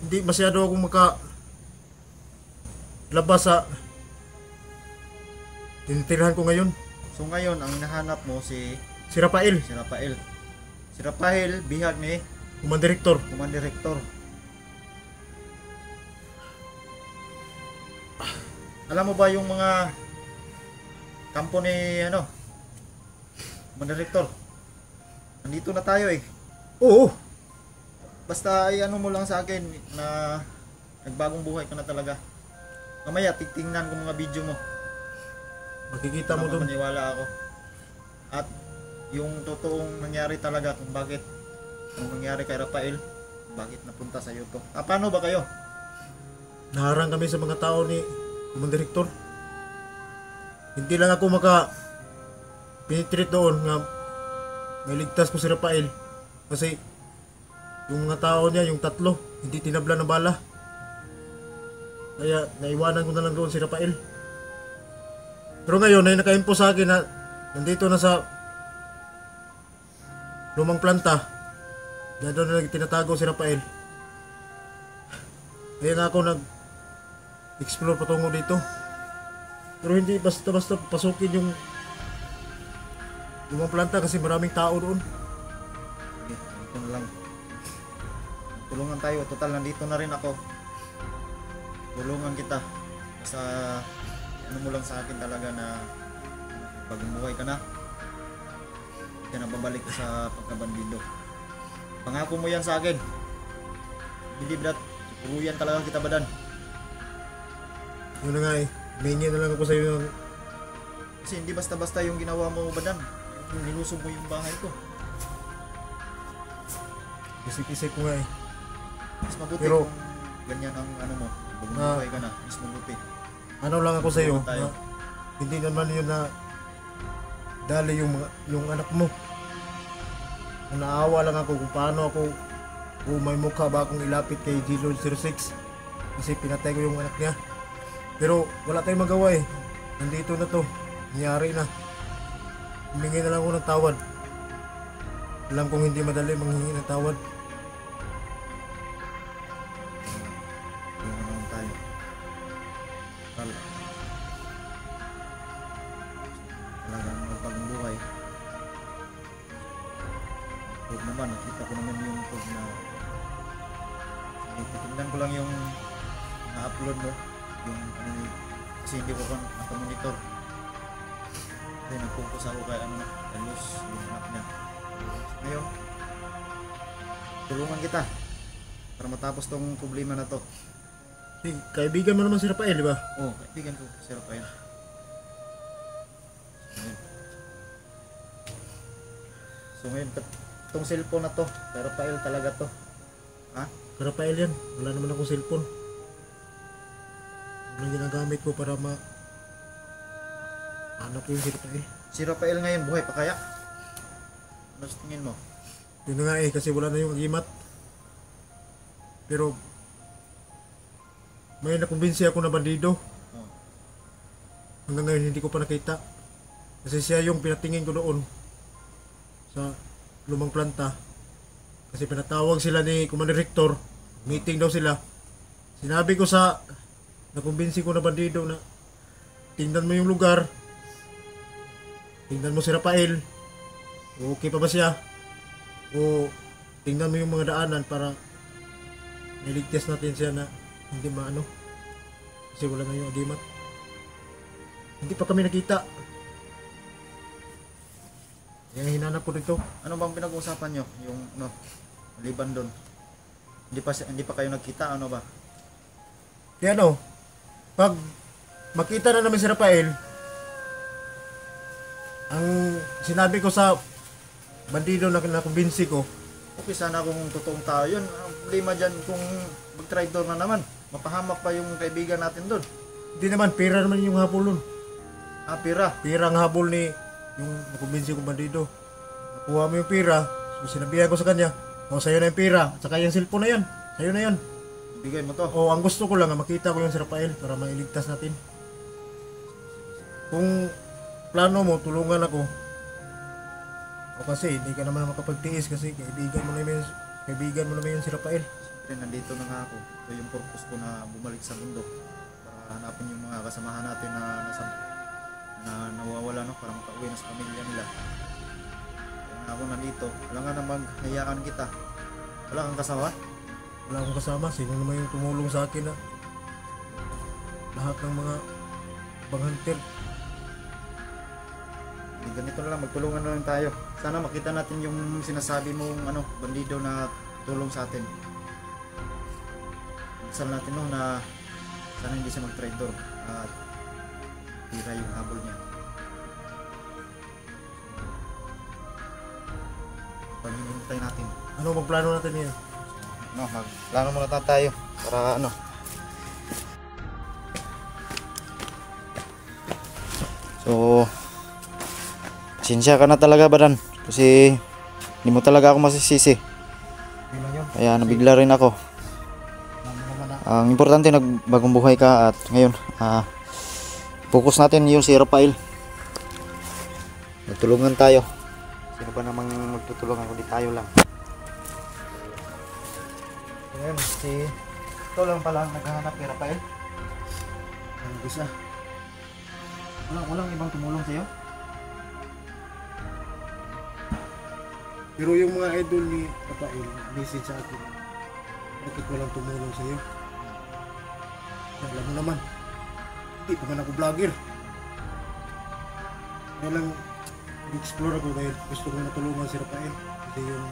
hindi masyado akong labas sa tinitirahan ko ngayon. So ngayon, ang hinahanap mo Si Rafael, si Rafael. Si Rafael, bihag ni Kumandirektor. Kumandirektor. Alam mo ba yung mga kampo ni Kumandirektor? Nandito na tayo eh. Oo, Basta ay ano mo lang sa akin na nagbagong buhay ka na talaga. Mamaya titingnan ko mga video mo. makikita mo doon. Maniwala ako. At yung totoong nangyari talaga kung bakit ang nangyari kay Rafael, bakit napunta sa iyo to. Paano ba kayo? Naharang kami sa mga tao ni Kumandirektor. Hindi lang ako pinitreat doon nga mailigtas ko si Rafael. Kasi yung mga tao niya, yung tatlo, hindi tinabla ng bala. Kaya naiwanan ko na lang doon si Rafael. Pero ngayon ay nakaimpo sa akin na nandito na sa lumang planta. Diyan doon na tinatago si Rafael. Kaya nga ako nag-explore patungo dito. Pero hindi basta-basta pasukin yung lumang planta kasi maraming tao doon. Ito na lang. Tulungan tayo. Total, nandito na rin ako. Tulungan kita. Basta ano mo lang sa akin talaga na pag umuwi ka na, hindi ka na babalik sa pagkabandido. Pangako mo yan sa akin. Believe that. Tuluyan talaga kita, Badan. Yun na nga eh. Mingi na lang ako sa iyo ng Kasi hindi basta-basta yung ginawa mo, Badan. Nilusog mo yung bahay ko. isip-isip ko nga eh. Mas mabuti Pero- kung ganyan ang ano mo. Pag Ah. umuwi ka na, mas mabuti. Ano lang ako sa iyo. Tayo. Hindi naman yun na dali yung anak mo. Naawa lang ako kung paano ako kung may mukha ba akong ilapit kay G06 kasi pinatay ko yung anak niya. Pero wala tayong magawa eh. Nandito na to. Nangyari na. Humingi na lang ako ng tawad. Alam kong hindi madali manghingi ng tawad. Tulungan naman tayo. Tal- Talagang magpagong buhay. Huwag naman, nakita ko naman yung pag na titignan ko lang yung na-upload mo. Yung ano kasi hindi ko pa nakamonitor. Kasi nag-focus ako kay kay Luz, yung anak niya. Ngayon, tulungan kita para matapos tong problema na to. Kaibigan mo naman si Rafael, di ba? Oh, kaibigan ko si Rafael. So ngayon, itong cellphone na to, kay Rafael talaga to. Ha? Kay Rafael yan. Wala naman akong cellphone. Ano ginagamit ko para hanap ko yung si Rafael. Si Rafael ngayon, buhay pa kaya? Ano sa tingin mo? Yun na nga eh, kasi wala na yung agimat. Pero may nakumbinsi ako na bandido. Oh. Hanggang ngayon hindi ko pa nakita. Kasi siya yung pinatingin ko doon sa lumang planta. Kasi pinatawag sila ni Kumandirektor. Meeting daw sila. Sinabi ko sa nakumbinsi ko na bandido na tingnan mo yung lugar. Tingnan mo si Rafael. Okay pa ba siya? O tingnan mo yung mga daanan para niligtas natin siya na hindi maano. Kasi wala na yung agimat. Hindi pa kami nakita. Yung hinanap ko dito. Ano bang pinag-uusapan nyo? Yung maliban doon. Hindi pa kayo nagkita, ano ba? Kaya pag makita na namin si Rafael, ang sinabi ko sa bandido na nakumbinsi ko, Okay, sana kung totoong tao yun. Ang problema dyan kung mag-traitor na naman. Mapahamak pa yung kaibigan natin doon. hindi naman, pera naman yung habol nun. Pira. Pira ang habol ni yung nakumbinsi kong bandido. Nakuha mo yung pira, so sinabihan ko sa kanya, sa'yo na yung pira, at saka yung cellphone na yan, sa'yo na yan. Bigay mo to. Ang gusto ko lang, makita ko yung si Rafael para mailigtas natin. Kung plano mo, tulungan ako. O kasi, hindi ka naman makapagtiis kasi kaibigan mo naman yung si Rafael. Siyempre, nandito na nga ako. Ito yung purpose ko na bumalik sa bundok para hanapin yung mga kasamahan natin na nawawala, no, para makauwi na sa pamilya nila. Kaya nga ako nandito. Wala nga na maghayaan kita. Wala kang kasama? Wala akong kasama. Sino naman yung tumulong sa akin na lahat ng mga bang hunter. Ganito na lang, magtulungan na lang tayo. Sana makita natin yung sinasabi mong bandido na tulong sa atin. Saan natin na sana hindi siya mag-traitor at tira yung habol niya. Paghihintay natin. Ano bang plano natin ngayon? Plano muna tayo para So, pasensya ka na talaga, Badan, kasi hindi mo talaga ako masisisi. Hindi lang yun. Kaya nabigla rin ako. Ang importante, nagbagong buhay ka at ngayon focus natin yung si Rafael. Magtulungan tayo. Sino ba namang magtutulungan kundi tayo lang. Ngayon, ito lang pala ang naghahanap kay Rafael. Ang isa. Walang ibang tumulong sa'yo? Pero yung mga idol ni Rafael, message sa akin, bakit walang tumulong sa iyo? Alam mo naman, hindi pa man ako vlogger. Kaya lang, explore ako dahil gusto ko natulungan si Rafael. Kasi yung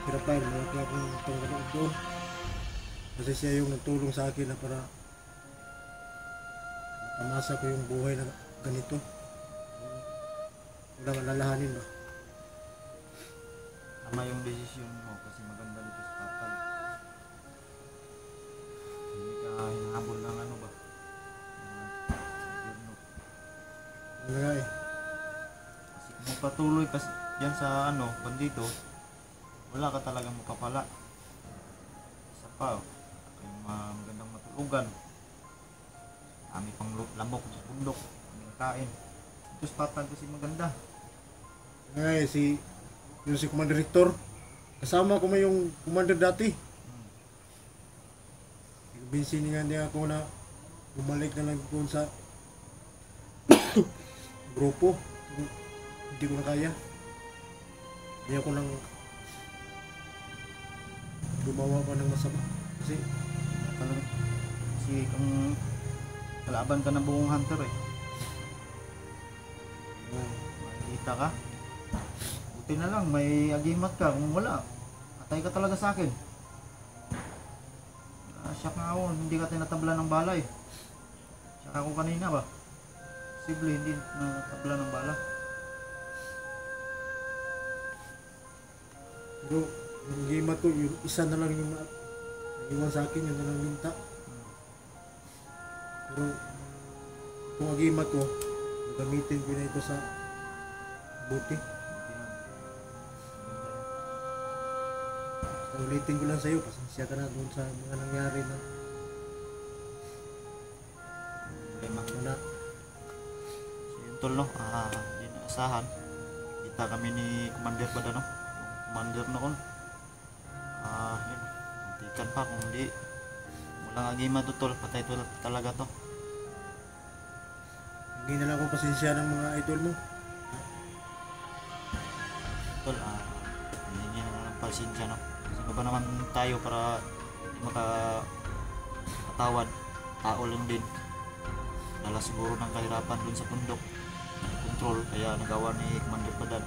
si Rafael, malaki akong tungkol doon. Kasi siya yung nagtulong sa akin na para tamasa ko yung buhay na ganito. Walang alalahanin ba? Tama yung desisyon mo kasi maganda dito sa kapal. Hindi ka hinahabol ng ba? Ano nga eh. Kasi kung magpatuloy ka yan sa bandito, wala ka talagang makapala. Isa pa, yung magandang matulugan. Kami pang lamok sa bundok, kaming kain. Ito sa patag kasi maganda. Nga eh, yung si Commander Victor, kasama ko may yung commander dati. Binsin nga niya ako na bumalik na lang doon sa grupo. Hindi ko na kaya. Hindi ako nang gumawa pa ng masama. Kasi kung kalaban ka ng buong hunter makikita ka. Buti na lang may agimat ka. Kung wala, atay ka talaga sa akin. Siya nga ako, hindi ka tinatabla ng bala Siya ako kanina ba? Posible hindi natabla ng bala. pero yung game ko, yung isa na lang yung iwan sa akin, yun na lang minta. Pero kung agimat ko, gamitin ko na ito sa buti. So, ulitin ko lang sa'yo, pasensya ka na doon sa mga nangyari na wala. So yun tol hindi naasahan. Kita kami ni Commander Badano, Commander noon. Yun, muntikan pa kung hindi. Walang agima to tol, patay to talaga to. Hindi na lang ako pasensya ng mga idol mo. Tol, hindi na lang pasensya no. Sino ba naman tayo para makatawad? Tao lang din. Dala siguro ng kahirapan dun sa bundok. Control, kaya nagawa ni Commander Badan.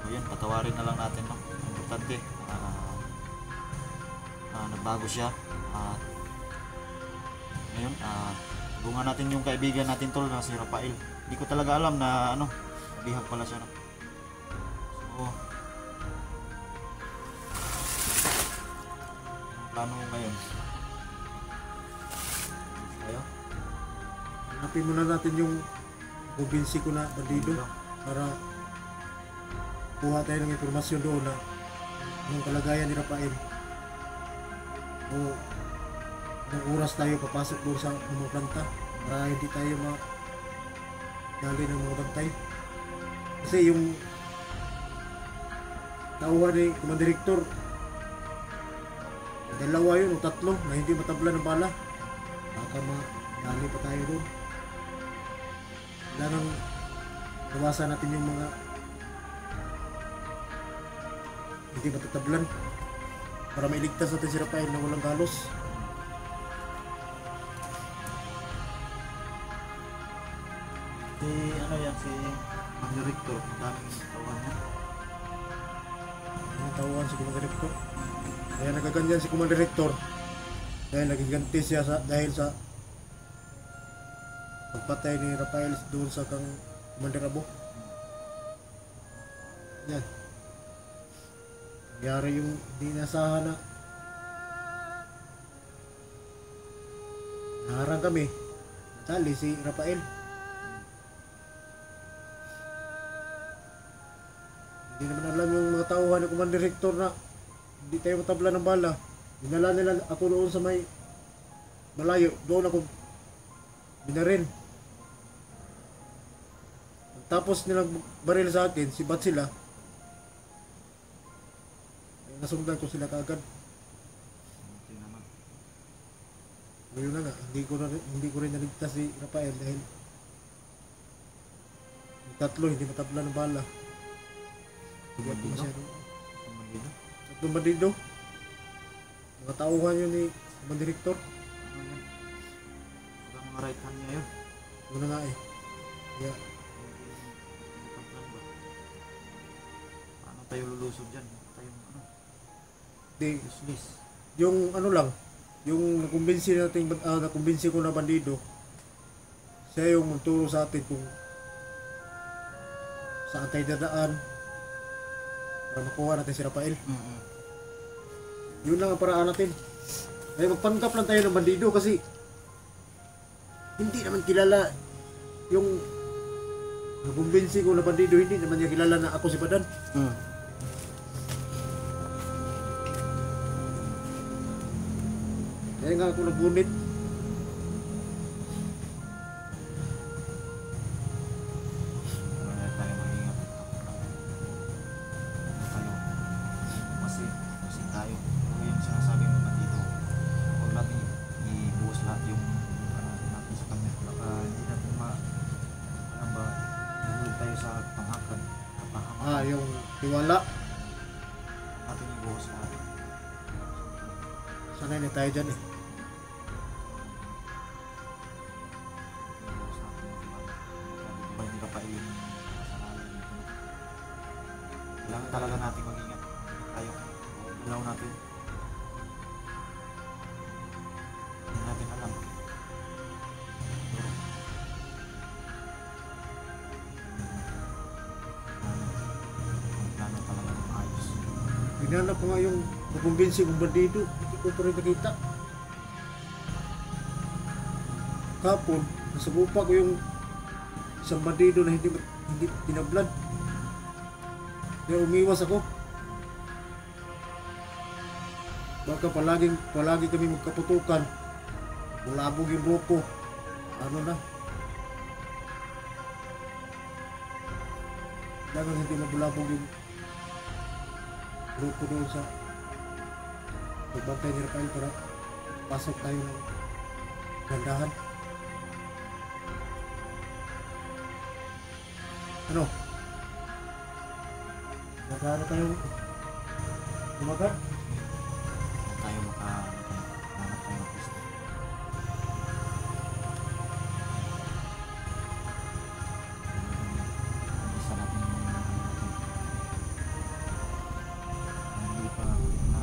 So yun, patawarin na lang natin no. Importante, nagbago siya. Ngayon, tulungan natin yung kaibigan natin tol na si Rafael. Hindi ko talaga alam na bihag pala siya no. So, plano ngayon tayo Hanapin muna natin yung probinsya ko na bandido para kuha tayo ng impormasyon doon na anong kalagayan ni Rafael. O ng oras tayo papasok doon sa mga planta para hindi tayo dali ng mga bantay. Kasi yung tauhan ni Commander Victor, Dalawa yun o tatlo na hindi matabla ng bala. Baka madali pa tayo doon. Kailangan nawasan natin yung mga hindi matatablan para mailigtas natin si Rafael na walang galos. Si ano yan, si Mang Director, ang daming kawan niya. Ang tawag si Commander Rector. Kaya nagaganyan si Commander Rector dahil naging ganti siya dahil sa pagpatay ni Rafael doon sa kang Commander Abo. Yan. Nangyari yung dinasahan na naharang kami. Tali si Rafael. Hindi naman alam yung mga tauhan ng Commander Rector na hindi tayo matabla ng bala. Dinala nila ako noon sa may malayo. Doon ako binaril. Tapos nilang baril sa akin, si Batsila. Nasundan ko sila kaagad. Hindi naman. Ngayon na nga, hindi ko rin naligtas si Rafael dahil yung tatlo hindi matabla ng bala. Hindi ako masyado. Kumandido? Tatlong bandido. Mga tauhan yun ni Commander Director. Ano yan? Huwag mga right hand niya yun. Yun na nga eh. Kaya, Kaplan ba? Paano tayo lulusog dyan? Tayo ano? di, Useless. yung ano lang, yung nakumbinsi ko na bandido, siya yung magturo sa atin kung saan tayo dadaan para makuha natin si Rafael. Yun lang ang paraan natin. Ay magpanggap lang tayo ng bandido kasi hindi naman kilala yung nakumbinsi ko na bandido, hindi naman niya kilala na ako si Badan. Kaya nga ako nagbunit. Kaya tayo mag-ingat. Tayo. Kasi tayo. Yung sinasabi mo na dito, huwag natin ibuhos lahat yung natin sa kanya. Baka hindi natin alam ba, nahulog tayo sa panghakan. Yung tiwala. Natin ibuhos lahat. Sanay na tayo dyan eh. Ibuhos natin yung tiwala. Sabi, diba hindi ka pa iyon kasalanan dito. Kailangan talaga natin mag-ingat. Tayo. Galaw natin. Hindi natin alam. Ang plano talaga ng ayos. Hinanap ko nga yung nakumbinsi kong bandido. Hindi ko pa rin nakita. Kapon, nasagupa ko yung isang bandido na hindi pinablad. Kaya umiwas ako. Baka palagi kami magkaputukan. Bulabog yung grupo. Ano na? Kailangan hindi mabulabog yung grupo doon sa pagbantay ni Rafael para pasok tayo ng gandahan. Ano? Nagkano tayong umagat? Kung tayo makahanap tayo ng gusto. Isa natin yung hindi pa lahat na.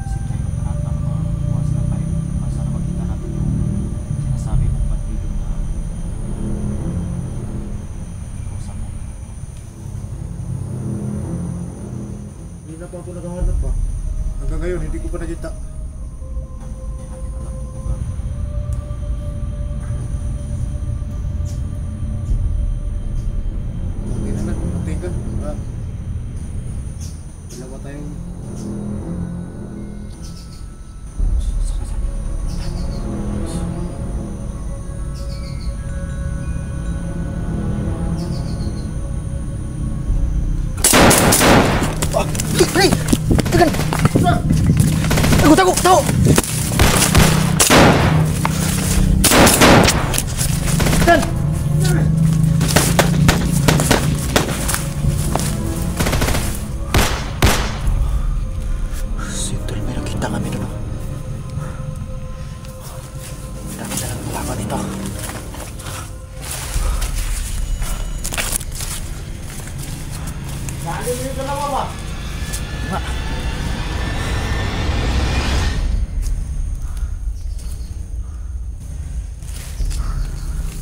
Kasi tayo lahat na bukas na tayo. Sana makita natin yung sinasabi mong bandido na kusap mo. Hindi na pa ako naghahanap ba? Hanggang ngayon hindi ko pa nakita. Hindi natin alam yung lugar. Okay na lang, patay ka. Dalawa tayong Hey! Tekan! Tayo! Dan! Sintol, may nakita kami doon. Dami na lang kalaban dito. Dali mo yung dalawa ba? Ma.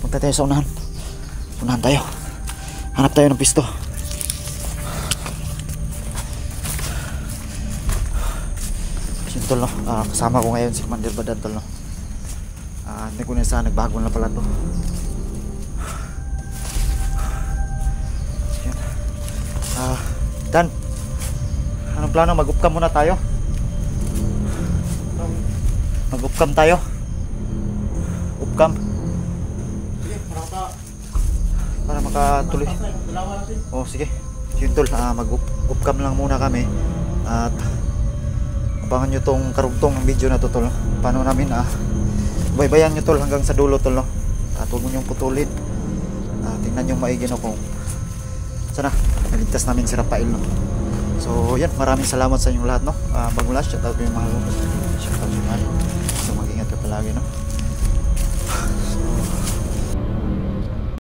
Punta tayo sa unahan. Unahan tayo. Hanap tayo ng pisto. Yun tol, no? Kasama ko ngayon si Commander Badan tol, no? Hindi ko na sa nagbago na pala to. Yun. Dan, anong plano? Mag-upcam muna tayo. Mag-upcam tayo. Upcam. Sige, Para makatuloy. dalawa natin. Oh, sige. Yun tol, mag-upcam lang muna kami. At abangan nyo tong karugtong ng video na to tol. Paano namin baybayan nyo tol hanggang sa dulo tol, no? At huwag mo nyong putulin. Tingnan nyo maigi, no, kung sana naligtas namin si Rafael, no? So yan, maraming salamat sa inyong lahat, no? Bago last, shoutout ko yung mga shoutout yung so mag-ingat ka palagi, no? So